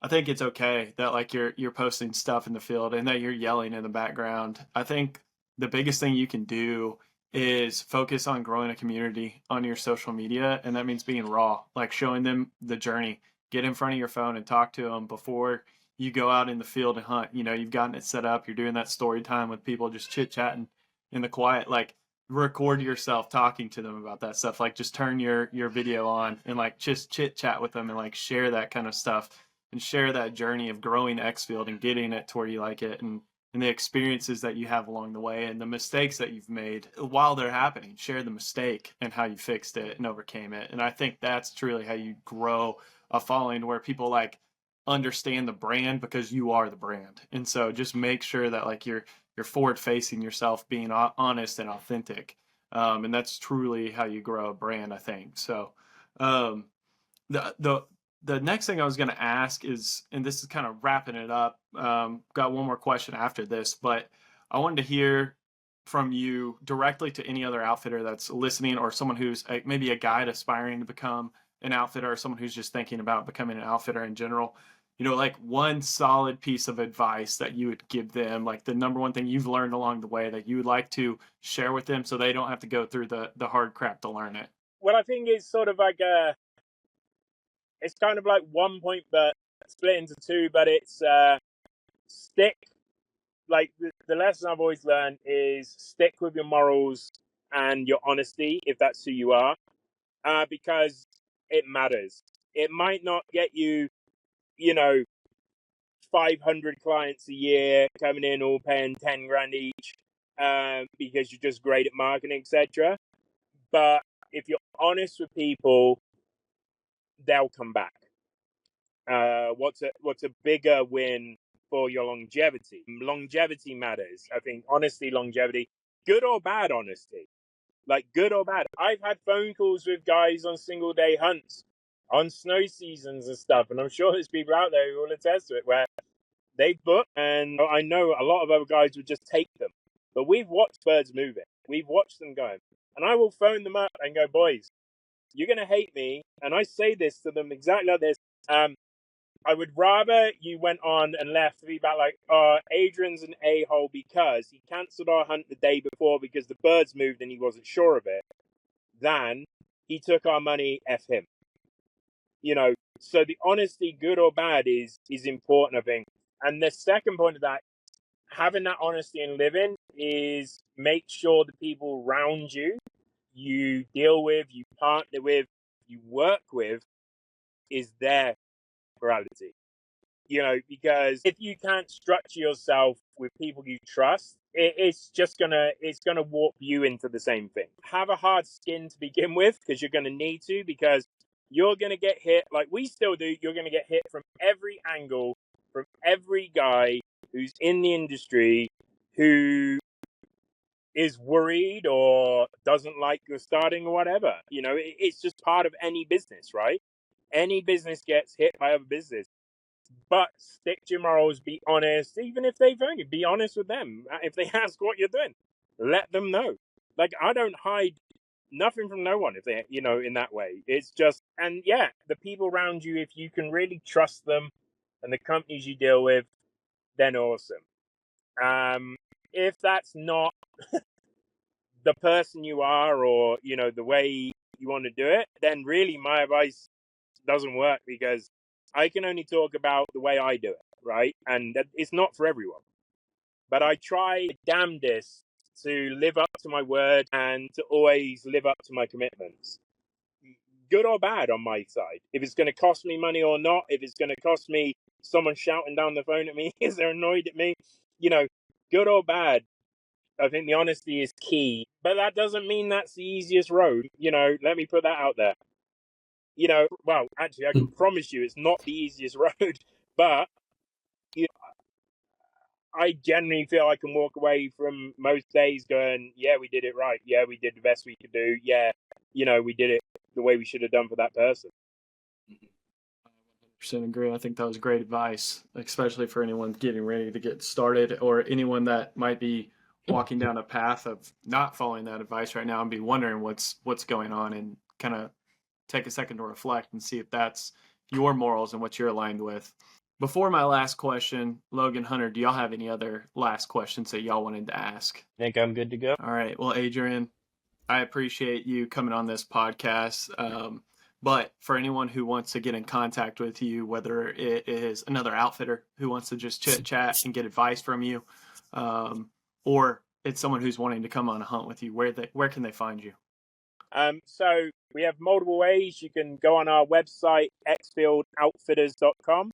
I think it's okay that, like, you're posting stuff in the field and that you're yelling in the background. I think the biggest thing you can do is focus on growing a community on your social media. And that means being raw, like showing them the journey. Get in front of your phone and talk to them before you go out in the field and hunt. You know, you've gotten it set up. You're doing that story time with people, just chit chatting in the quiet. Like, record yourself talking to them about that stuff. Like, just turn your video on and, like, just chit chat with them and, like, share that kind of stuff and share that journey of growing Xfield and getting it to where you like it, and the experiences that you have along the way and the mistakes that you've made while they're happening. Share the mistake and how you fixed it and overcame it. And I think that's truly how you grow a following where people, like, understand the brand, because you are the brand. And so just make sure that, like, you're forward facing yourself, being honest and authentic. And that's truly how you grow a brand, I think. So the next thing I was going to ask is, and this is kind of wrapping it up, got one more question after this, but I wanted to hear from you directly to any other outfitter that's listening, or someone who's maybe a guide aspiring to become an outfitter, or someone who's just thinking about becoming an outfitter in general. like one solid piece of advice that you would give them, like the number one thing you've learned along the way that you would like to share with them so they don't have to go through the hard crap to learn it? Well, I think it's sort of like it's kind of like 1 point, but split into two, but it's stick. Like the lesson I've always learned is stick with your morals and your honesty, if that's who you are, because it matters. It might not get you, 500 clients a year coming in all paying 10 grand each, because you're just great at marketing, etc. But if you're honest with people, they'll come back. What's a bigger win for your longevity? Longevity matters. I think honesty, longevity, good or bad honesty, like good or bad. I've had phone calls with guys on single day hunts, on snow seasons and stuff, and I'm sure there's people out there who will attest to it, where they book, and I know a lot of other guys would just take them. But we've watched birds moving. We've watched them go. And I will phone them up and go, boys, you're going to hate me. And I say this to them exactly like this. I would rather you went on and left feedback like, Adrian's an a-hole because he cancelled our hunt the day before because the birds moved and he wasn't sure of it, than he took our money, F him. So the honesty, good or bad, is important, I think. And the second point of that, having that honesty in living, is make sure the people around you, you deal with, you partner with, you work with, is their morality. Because if you can't structure yourself with people you trust, it's gonna warp you into the same thing. Have a hard skin to begin with, because you're gonna need to, because you're gonna get hit like we still do. You're gonna get hit from every angle, from every guy who's in the industry who is worried or doesn't like your starting or whatever. It's just part of any business, right? Any business gets hit by other business. But stick to your morals, be honest. Even if they phone you, be honest with them. If they ask what you're doing, let them know. Like, I don't hide nothing from no one if they, in that way. It's just, and yeah, the people around you, if you can really trust them and the companies you deal with, then awesome. If that's not the person you are, or, the way you want to do it, then really my advice doesn't work, because I can only talk about the way I do it, right? And it's not for everyone. But I try damnedest to live up to my word and to always live up to my commitments. Good or bad on my side. If it's going to cost me money or not, if it's going to cost me someone shouting down the phone at me because they're annoyed at me, good or bad, I think the honesty is key. But that doesn't mean that's the easiest road. Let me put that out there. Well, actually, I can promise you it's not the easiest road, but I generally feel I can walk away from most days going, yeah, we did it right. Yeah, we did the best we could do. Yeah, we did it the way we should have done for that person. I 100% agree. I think that was great advice, especially for anyone getting ready to get started, or anyone that might be walking down a path of not following that advice right now and be wondering what's going on, and kind of take a second to reflect and see if that's your morals and what you're aligned with. Before my last question, Logan, Hunter, do y'all have any other last questions that y'all wanted to ask? I think I'm good to go. All right. Well, Adrian, I appreciate you coming on this podcast. But for anyone who wants to get in contact with you, whether it is another outfitter who wants to just chit chat and get advice from you, or it's someone who's wanting to come on a hunt with you, where can they find you? So we have multiple ways. You can go on our website, xfieldoutfitters.com.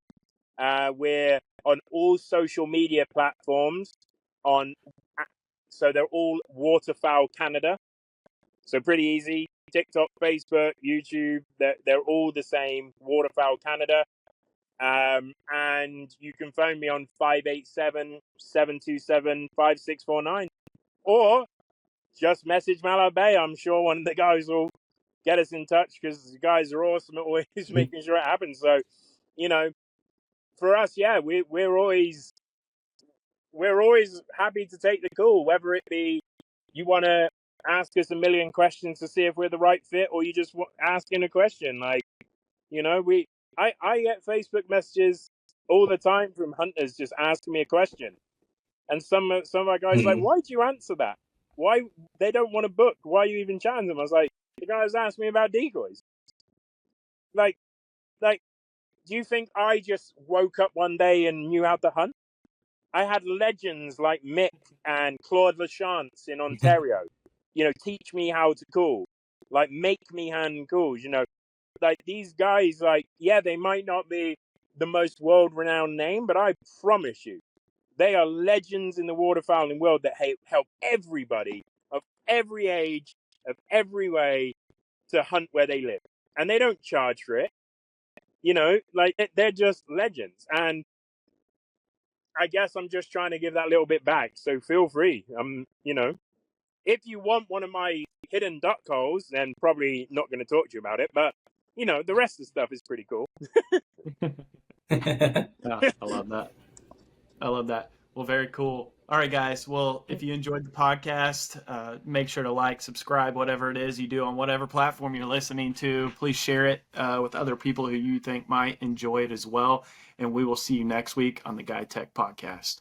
We're on all social media platforms. So they're all Waterfowl Canada. So pretty easy. TikTok, Facebook, YouTube, they're all the same. Waterfowl Canada. And you can phone me on 587-727-5649. Or just message Mallow Bay. I'm sure one of the guys will get us in touch, because the guys are awesome at always making sure it happens. So, for us, yeah, we're always happy to take the call, whether it be you want to ask us a million questions to see if we're the right fit, or you just asking a question. Like, I get Facebook messages all the time from hunters just asking me a question. And some of our guys like, why do you answer that? Why they don't want to book? Why are you even chatting them? I was like, the guys asked me about decoys. Like, do you think I just woke up one day and knew how to hunt? I had legends like Mick and Claude Lachance in Ontario, teach me how to call, like make me hand calls, like these guys, like, yeah, they might not be the most world-renowned name, but I promise you, they are legends in the waterfowling world that help everybody of every age, of every way to hunt where they live. And they don't charge for it, like they're just legends. And I guess I'm just trying to give that little bit back. So feel free. If you want one of my hidden duck holes, then probably not going to talk to you about it. But, the rest of the stuff is pretty cool. Yeah, I love that. I love that. Well, very cool. All right, guys. Well, if you enjoyed the podcast, make sure to like, subscribe, whatever it is you do on whatever platform you're listening to. Please share it with other people who you think might enjoy it as well. And we will see you next week on the GuideTech Podcast.